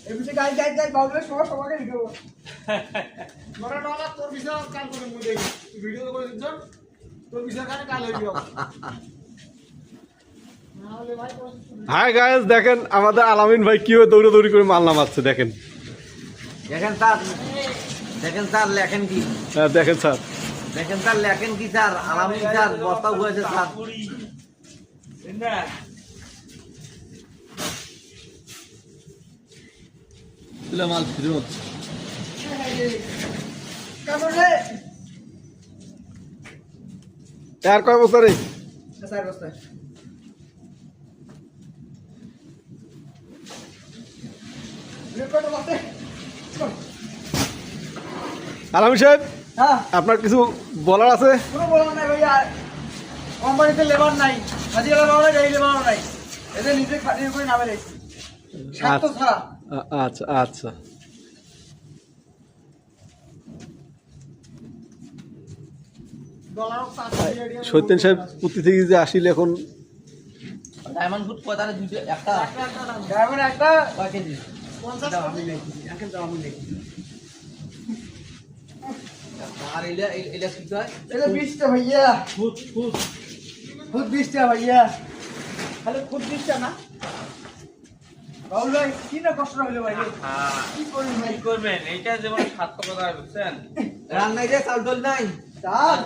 এমনি গাই গাই গাই বাবুলে সবাইকে ভিডিও তোরা ডলার তোর বিষয় কাল করে মুই দেখি ভিডিও করে দিছ তোর বিষয় কানে কাল হয়ে যাবে নাহলে ভাই হাই গাইস দেখেন আমাদের আলামিন ভাই কিভাবে দৌড়াদৌড়ি করে মাল নামাচ্ছে দেখেন স্যার লেখেন কি হ্যাঁ দেখেন স্যার লেখেন কি স্যার আলামিন স্যার বস্তা হয়েছে স্যার তুলে মাল ফিরত কেমন রে আর কয় বছরে স্যার বস্তা রেকর্ড বসে আলামিন সাহেব হ্যাঁ আপনার কিছু বলার আছে কোনো বলার নাই ভাইয়া কোম্পানিতে লেবার নাই হাজিরা লেবার নাই গাড়ি লেবার নাই এদের নিজে খাটিয়ে করে নামে রেখেছি স্বার্থ ছাড়া আচ্ছা আচ্ছা ডলার পাঁচ সত্যেন সাহেব পুঁতি থেকে যে আসিল এখন ডায়মন্ড ফুট কয় তাহলে দুইটা একটা ড্রাইভার একটা কয় কেজি 50 আমি দেখি এখন তো আমি দেখি আর এটা কি কয় এটা 20টা ভাইয়া ফুট খুদ 20টা ভাইয়া খালি খুদ 20টা না বাবুল ভাই কি না কষ্ট হইলো ভাই কি করবেন ভাই কি করবেন এইটা যেমন সার্থকতা বুঝছেন রান্নায় যে চাল ডাল নাই চাল